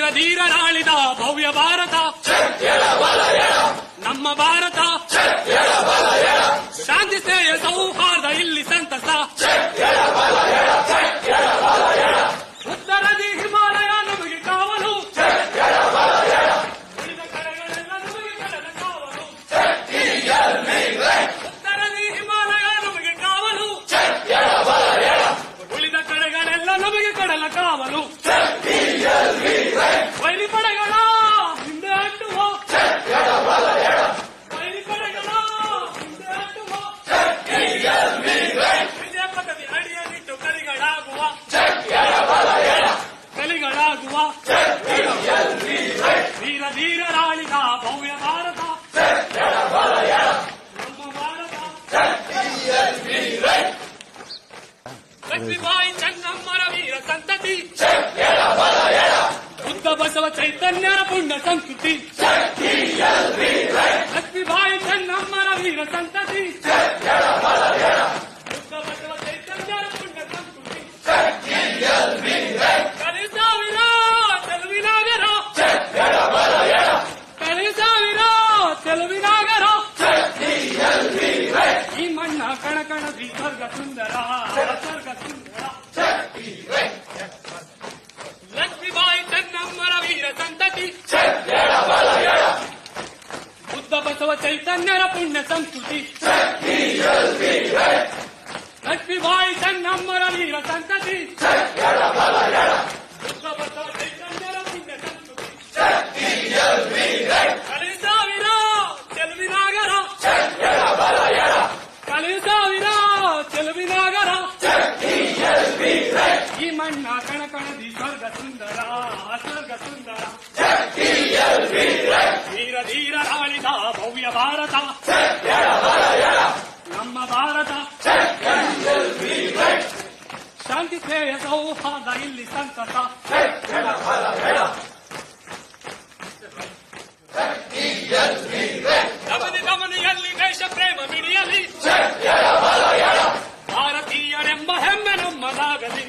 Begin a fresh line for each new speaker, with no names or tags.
ಧೀರ ಧೀರನಾಳಿದ ಭವ್ಯ ಭಾರತ ನಮ್ಮ ಭಾರತ ಶಾಂತಿ ಶ್ರೇಯ ಸೌಹಾರ್ದ ಇಲ್ಲಿ ಸಂತಸ ಉತ್ತರದಿ ಹಿಮಾಲಯ ನಮಗೆ ಕಾವಲು ಉಳಿದ ಕಡೆಗಳೆಲ್ಲ ನಮಗೆ ಕಡಲ ಕಾವಲು ಉತ್ತರದಿ ಹಿಮಾಲಯ ನಮಗೆ ಕಾವಲು ಉಳಿದ ಕಡೆಗಳೆಲ್ಲ ನಮಗೆ ಕಡಲ ಕಾವಲು ವೈರಿ ಪಡೆಗಳ ಹಿಂದೆ ಅಟ್ಟುವ ವೈರಿ ಪಡೆಗಳ ಹಿಂದೆ ಅಟ್ಟುವ ವಿಜಯ ಪದವಿ ಅಡಿಯಲ್ಲಿಟ್ಟು ಕಲಿಗಳಾಗುವ ಧೀರ ಧೀರರಾಳಿದ ಭವ್ಯ ಭಾರತ ನಮ್ಮ ಭಾರತ ಲಕ್ಷ್ಮೀಬಾಯಿ ಚೆನ್ನಮ್ಮರ ವೀರ ಸಂತತಿ ಬುದ್ಧ ಬಸವ ಚೈತನ್ಯರ ಪುಣ್ಯ ಸಂಸ್ಕೃತಿ ಲಕ್ಷ್ಮೀಬಾಯಿ ಚೆನ್ನಮ್ಮರ ವೀರ ಸಂತತಿ ಬುದ್ಧ ಬಸವ ಚೈತನ್ಯರ ಪುಣ್ಯ ಸಂಸ್ಕೃತಿ ಕಲಿ ಸಾವಿರ ಚೆಲುವಿನಾಗರ ಕಲಿ ಸಾವಿರ ಚೆಲುವಿನಾಗರ ಈ ಮಣ್ಣ ಕಣಕಣದಿ ಸ್ವರ್ಗ ಸುಂದರ ಸ್ವರ್ಗ ಸುಂದರ ಲಕ್ಷ್ಮೀಬಾಯಿ ಚೆನ್ನಮ್ಮರ ವೀರ ಸಂತತಿ ಬುದ್ಧ ಬಸವ ಚೈತನ್ಯರ ಪುಣ್ಯ ಸಂಸ್ಕೃತಿ ಲಕ್ಷ್ಮೀಬಾಯಿ ಚೆನ್ನಮ್ಮರ ವೀರ ಸಂತತಿ ಬುದ್ಧ ಬಸವ ಚೈತನ್ಯರ ಪುಣ್ಯ ಸಂಸ್ಕೃತಿ ಕಲಿ ಸಾವಿರ ಚೆಲುವಿನಾಗರ ಕಲಿ ಸಾವಿರ ಚೆಲುವಿನಾಗರ ಈ ಮಣ್ಣ ಕಣಕಣದಿ ಸ್ವರ್ಗ ಸುಂದರ ಸ್ವರ್ಗ ಸುಂದರ ಧೀರ ಧೀರರಾಳಿದ ಭವ್ಯ ಭಾರತ ನಮ್ಮ ಭಾರತ ಶಾಂತಿ ಶ್ರೇಯ ಸೌಹಾರ್ದ ಇಲ್ಲಿ ಸಂತಸ ಗಮನಿಯಲ್ಲಿ ದೇಶ ಪ್ರೇಮ ಮಿಡಿಯಲಿ ಭಾರತೀಯರೆಂಬ ಹೆಮ್ಮೆ ನಮ್ಮದಾಗಲಿ